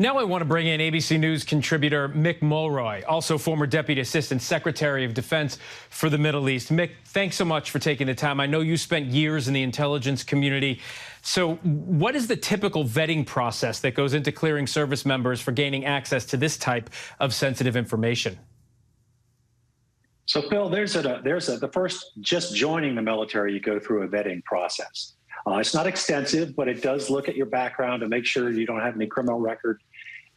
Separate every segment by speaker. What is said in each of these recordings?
Speaker 1: Now I want to bring in ABC News contributor Mick Mulroy, also former Deputy Assistant Secretary of Defense for the Middle East. Mick, thanks so much for taking the time. I know you spent years in the intelligence community. So what is the typical vetting process that goes into clearing service members for gaining access to this type of sensitive information?
Speaker 2: So, Phil, the first, just joining the military, you go through a vetting process. It's not extensive, but it does look at your background to make sure you don't have any criminal record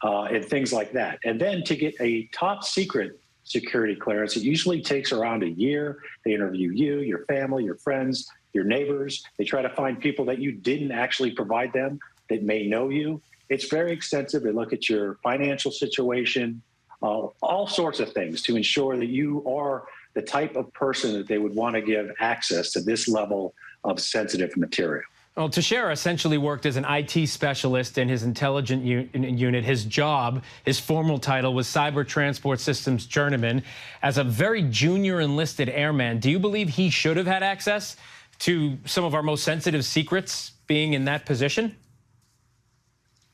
Speaker 2: and things like that. And then to get a top secret security clearance, it usually takes around a year. They interview you, your family, your friends, your neighbors. They try to find people that you didn't actually provide them that may know you. It's very extensive. They look at your financial situation, all sorts of things to ensure that you are the type of person that they would want to give access to this level of sensitive material.
Speaker 1: Well, Teixeira essentially worked as an IT specialist in his intelligence unit. His job, his formal title was Cyber Transport Systems Journeyman. As a very junior enlisted airman, do you believe he should have had access to some of our most sensitive secrets being in that position?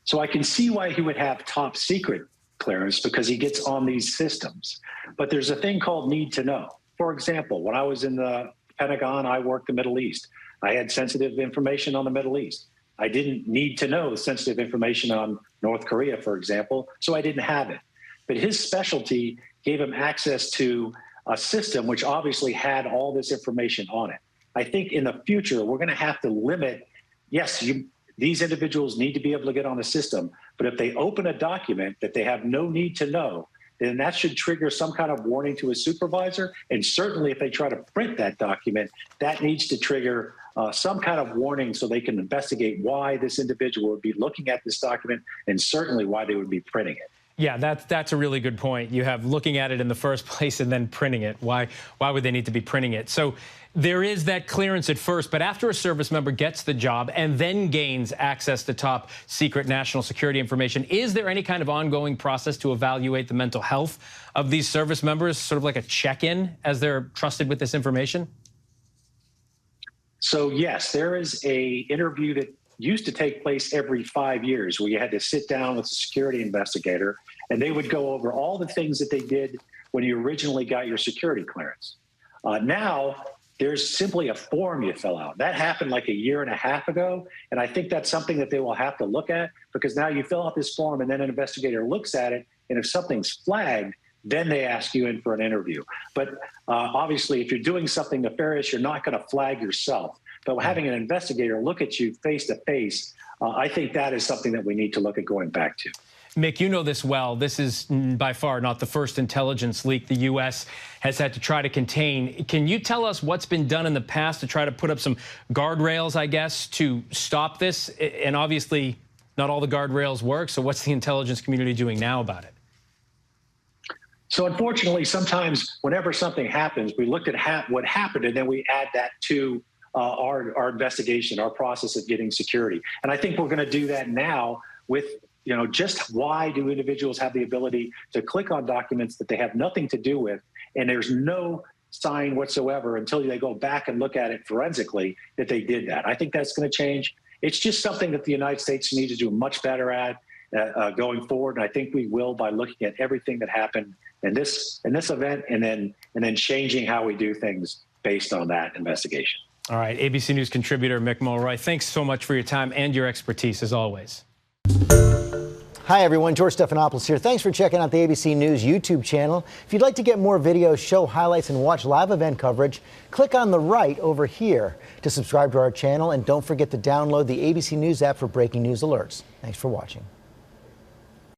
Speaker 2: So I can see why he would have top secret clearance because he gets on these systems. But there's a thing called need to know. For example, when I was in the Pentagon, I worked the Middle East. I had sensitive information on the Middle East. I didn't need to know sensitive information on North Korea, for example, so I didn't have it. But his specialty gave him access to a system which obviously had all this information on it. I think in the future, we're going to have to limit, yes, these individuals need to be able to get on the system, but if they open a document that they have no need to know, then that should trigger some kind of warning to a supervisor. And certainly if they try to print that document, that needs to trigger some kind of warning so they can investigate why this individual would be looking at this document and certainly why they would be printing it.
Speaker 1: Yeah, that's a really good point. You have looking at it in the first place and then printing it. Why would they need to be printing it? So there is that clearance at first, but after a service member gets the job and then gains access to top secret national security information, is there any kind of ongoing process to evaluate the mental health of these service members, sort of like a check-in as they're trusted with this information?
Speaker 2: So yes, there is a interview that used to take place every 5 years where you had to sit down with a security investigator and they would go over all the things that they did when you originally got your security clearance. Now, there's simply a form you fill out. That happened like a year and a half ago, and I think that's something that they will have to look at because now you fill out this form and then an investigator looks at it, and if something's flagged, then they ask you in for an interview. But obviously, if you're doing something nefarious, you're not going to flag yourself. But having an investigator look at you face to face, I think that is something that we need to look at going back to.
Speaker 1: Mick, you know this well. This is by far not the first intelligence leak the U.S. has had to try to contain. Can you tell us what's been done in the past to try to put up some guardrails, I guess, to stop this? And obviously, not all the guardrails work. So what's the intelligence community doing now about it?
Speaker 2: So unfortunately, sometimes whenever something happens, we look at what happened and then we add that to our investigation, our process of getting security. And I think we're going to do that now with, just why do individuals have the ability to click on documents that they have nothing to do with, and there's no sign whatsoever until they go back and look at it forensically that they did that. I think that's going to change. It's just something that the United States needs to do much better at going forward. And I think we will by looking at everything that happened in this event and then changing how we do things based on that investigation.
Speaker 1: All right, ABC News contributor Mick Mulroy, thanks so much for your time and your expertise as always.
Speaker 3: Hi, everyone. George Stephanopoulos here. Thanks for checking out the ABC News YouTube channel. If you'd like to get more videos, show highlights, and watch live event coverage, click on the right over here to subscribe to our channel. And don't forget to download the ABC News app for breaking news alerts. Thanks for watching.